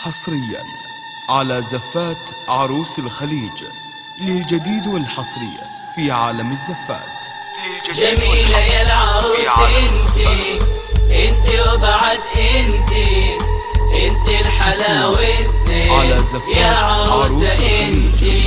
حصريا على زفات عروس الخليج للجديد والحصري في عالم الزفات. جميلة يا العروس انتي وبعد انتي الحلاوة الزين يا عروسة انتي.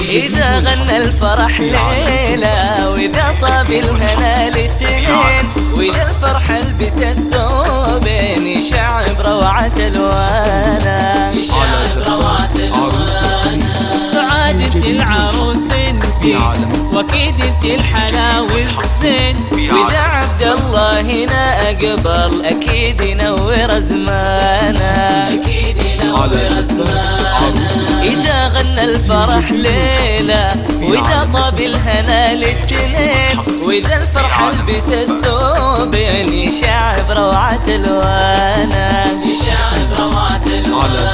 إذا غنى الفرح ليلة وإذا طاب الهنا الاثنين وإذا الفرح البس الثوبين يشعب روعة الوانا يشعب روعة الوانا. سعادة العروس انتي واكيد انتي الحلاوة الزين وإذا عبد الله هنا أقبل أكيد ينور زمانا أكيد ينور زمانا. إذا غنى الفرح ليلة وإذا طاب الهنا الاثنين وإذا الفرح البس الثوبين يشعب روعة الوانا يشعب روعة الوانا.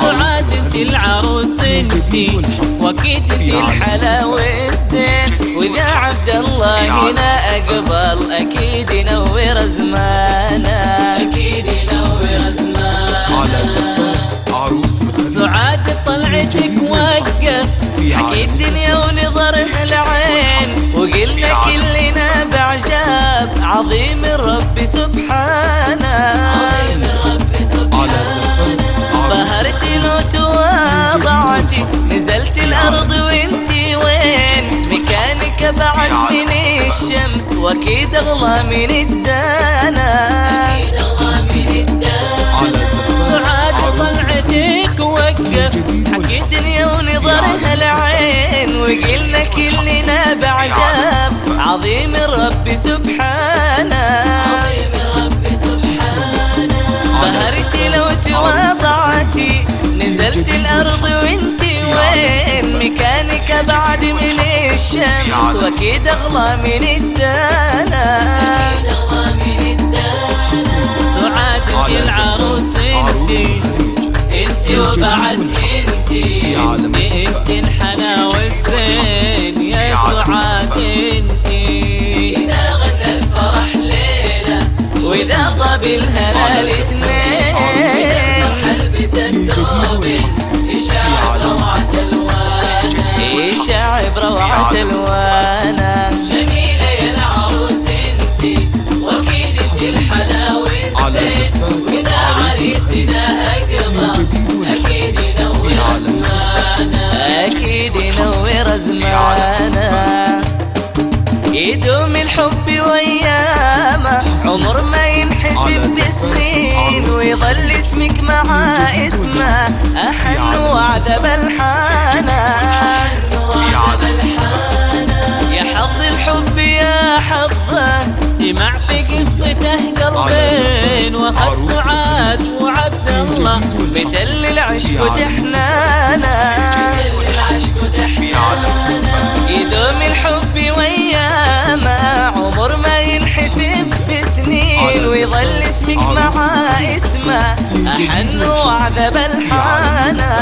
سعادة العروس انتي واكيد انتي الحلاوة الزين وإذا عبد الله هنا أقبل أكيد ينور زمانا أكيد ينور زمانا. سعادة طلعتك وقف حكي الدنيا ونظرها العين وقلنا كلنا بعجاب عظيم الرب سبحانه عظيم الرب سبحانه. ظهرتي لو تواضعتي نزلت الأرض وانتي وين مكانك بعد من الشمس واكيد أغلى من الدانا أكيد أغلى من الدانا. سعادة طلعتك وقف حكي الدنيا ونظرها العين وقلنا كلنا بعجاب عظيم الرب سبحانه عظيم الرب سبحانه. ظهرتي لو تواضعتي نزلت الأرض وانتي وين مكانك بعد من الشمس واكيد أغلى من الدانا أكيد أغلى من الدانا. سعادة العروس انتي وبعد انتي الحلاوة الزين يا سعاد انتي. إذا غنى الفرح ليلة وإذا طاب الهنا الاثنين وإذا البس الثوبين يشعب روعة الوانا يشعب روعة الوانا. جميلة يا العروس انتي واكيد انتي الحلاوة الزين وإذا عريسنا أقبل أكيد ينور زمانا أكيد ينور زمانا. يدوم الحب وياما عمر ما ينحسب بسنين ويظل اسمك مع اسمه أحن وعذب الحانا يا حظ الحب يا حظه جمع في قصته قلبين واخد سعاد وعبد الله مثل العشق وتحنانا يدوم الحب وياما عمر ما ينحسب بسنين ويظل اسمك مع اسمه أحن وعذب الحانا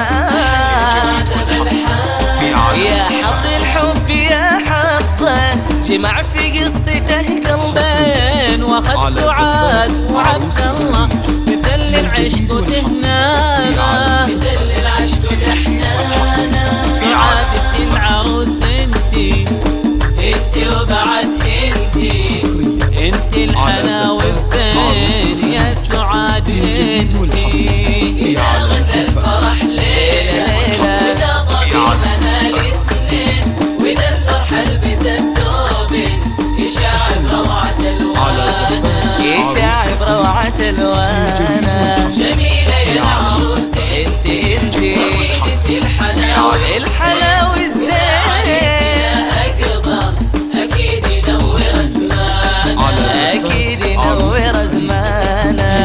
يا حظ الحب يا حظه جمع في قصته قلبين واخد سعاد وعبد الله مثل العشق وتهنانا مثل العشق وتحنانا. سعادة العروس انتي وبعد انتي الحلاوة الزين يا سعاد انتي. إذا غنى الفرح ليلة وإذا طاب الهنا الاثنين وإذا الفرح البس الثوبين يشعب روعة الوانا يشعب روعة الوانا. جميلة يا العروس انتي الحلاوة الزين أقبل أكيد ينور زمانا أكيد ينور زمانا.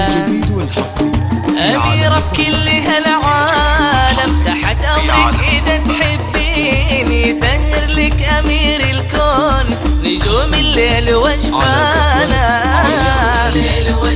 أميرة في كل هالعالم تحت أمرك إذا تحبيني يسهر لك أمير الكون نجوم الليل وجفانا